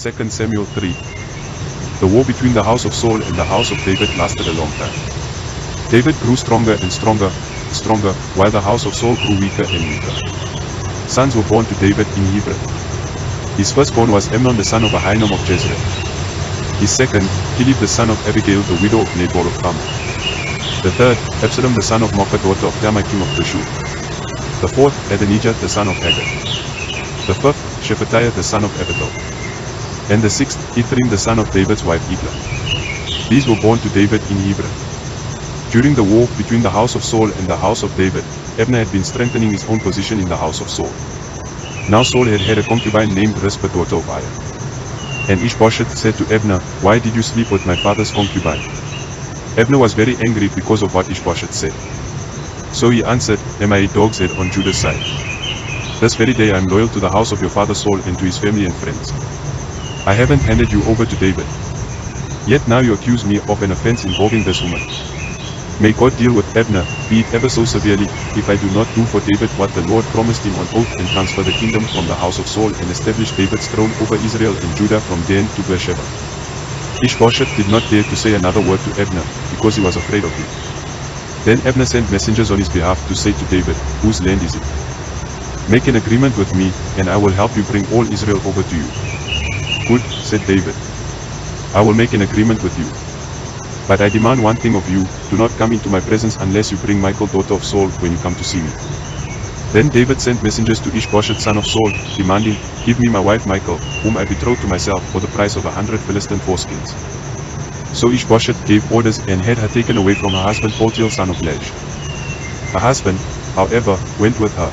2 Samuel 3. The war between the house of Saul and the house of David lasted a long time. David grew stronger and stronger, while the house of Saul grew weaker and weaker. Sons were born to David in Hebron. His firstborn was Amnon the son of Ahinoam of Jezreel. His second, Kilib the son of Abigail the widow of Nabal of Carmel. The third, Absalom the son of Maacah daughter of Talmai king of Geshur. The fourth, Adonijah the son of Haggith. The fifth, Shephatiah the son of Abital. And the sixth, Ithream the son of David's wife Eglah. These were born to David in Hebron. During the war between the house of Saul and the house of David, Abner had been strengthening his own position in the house of Saul. Now Saul had a concubine named Rizpah daughter of Aiah. And Ishbosheth said to Abner, "Why did you sleep with my father's concubine?" Abner was very angry because of what Ishbosheth said. So he answered, "Am I a dog's head on Judah's side? This very day I am loyal to the house of your father Saul and to his family and friends. I haven't handed you over to David. Yet now you accuse me of an offense involving this woman. May God deal with Abner, be it ever so severely, if I do not do for David what the Lord promised him on oath and transfer the kingdom from the house of Saul and establish David's throne over Israel and Judah from Dan to Beersheba." Ishbosheth did not dare to say another word to Abner, because he was afraid of him. Then Abner sent messengers on his behalf to say to David, "Whose land is it? Make an agreement with me, and I will help you bring all Israel over to you." "Good," said David. "I will make an agreement with you. But I demand one thing of you, do not come into my presence unless you bring Michal daughter of Saul when you come to see me." Then David sent messengers to Ishbosheth son of Saul, demanding, "Give me my wife Michal, whom I betrothed to myself for the price of 100 Philistine foreskins." So Ishbosheth gave orders and had her taken away from her husband Paltiel son of Laish. Her husband, however, went with her,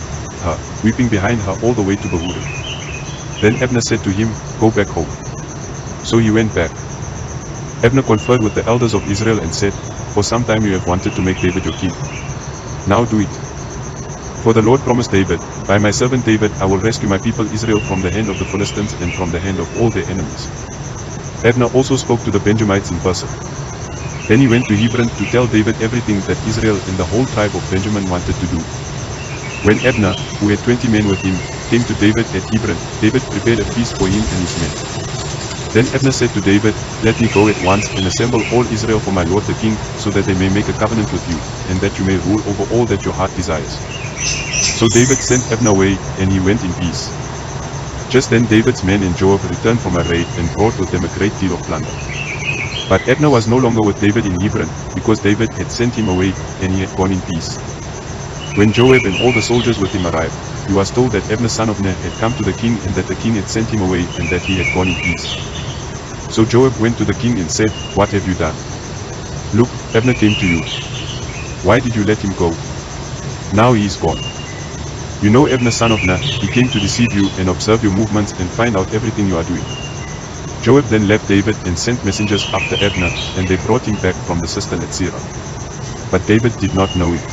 weeping behind her all the way to Bahurim. Then Abner said to him, "Go back home." So he went back. Abner conferred with the elders of Israel and said, "For some time you have wanted to make David your king. Now do it. For the Lord promised David, 'By my servant David I will rescue my people Israel from the hand of the Philistines and from the hand of all their enemies.'" Abner also spoke to the Benjamites in person. Then he went to Hebron to tell David everything that Israel and the whole tribe of Benjamin wanted to do. When Abner, who had 20 men with him, came to David at Hebron, David prepared a feast for him and his men. Then Abner said to David, "Let me go at once and assemble all Israel for my lord the king, so that they may make a covenant with you, and that you may rule over all that your heart desires." So David sent Abner away, and he went in peace. Just then David's men and Joab returned from a raid and brought with them a great deal of plunder. But Abner was no longer with David in Hebron, because David had sent him away, and he had gone in peace. When Joab and all the soldiers with him arrived, he was told that Abner son of Ner had come to the king and that the king had sent him away and that he had gone in peace. So Joab went to the king and said, "What have you done? Look, Abner came to you. Why did you let him go? Now he is gone. You know Abner son of Ner, he came to deceive you and observe your movements and find out everything you are doing." Joab then left David and sent messengers after Abner, and they brought him back from the cistern at Sirah. But David did not know it.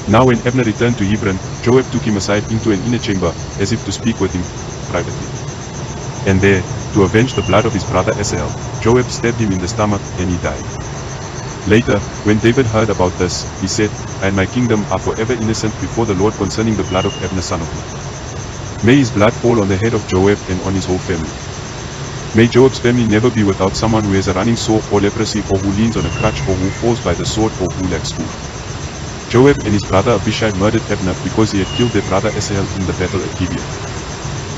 Now when Abner returned to Hebron, Joab took him aside into an inner chamber, as if to speak with him privately. And there, to avenge the blood of his brother Asahel, Joab stabbed him in the stomach, and he died. Later, when David heard about this, he said, "I and my kingdom are forever innocent before the Lord concerning the blood of Abner son of Ner. May his blood fall on the head of Joab and on his whole family. May Joab's family never be without someone who has a running sore or leprosy, or who leans on a crutch, or who falls by the sword, or who lacks food." Joab and his brother Abishai murdered Abner because he had killed their brother Asahel in the battle at Gibeon.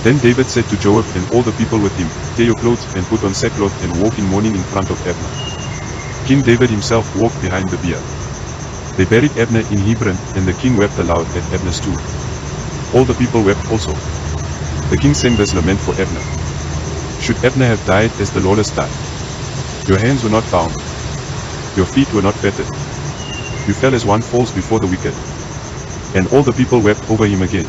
Then David said to Joab and all the people with him, "Tear your clothes and put on sackcloth and walk in mourning in front of Abner." King David himself walked behind the bier. They buried Abner in Hebron, and the king wept aloud at Abner's tomb. All the people wept also. The king sang this lament for Abner: "Should Abner have died as the lawless die? Your hands were not bound. Your feet were not fettered. You fell as one falls before the wicked." And all the people wept over him again.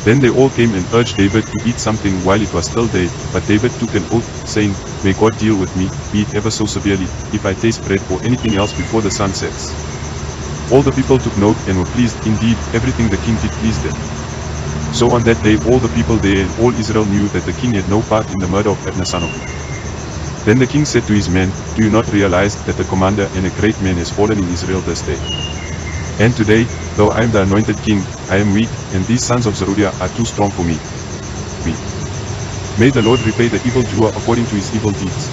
Then they all came and urged David to eat something while it was still day, but David took an oath, saying, "May God deal with me, be it ever so severely, if I taste bread or anything else before the sun sets." All the people took note and were pleased. Indeed, everything the king did pleased them. So on that day all the people there and all Israel knew that the king had no part in the murder of Abner son of Ner. Then the king said to his men, "Do you not realize that the commander and a great man has fallen in Israel this day? And today, though I am the anointed king, I am weak, and these sons of Zeruiah are too strong for me." May the Lord repay the evildoer according to his evil deeds,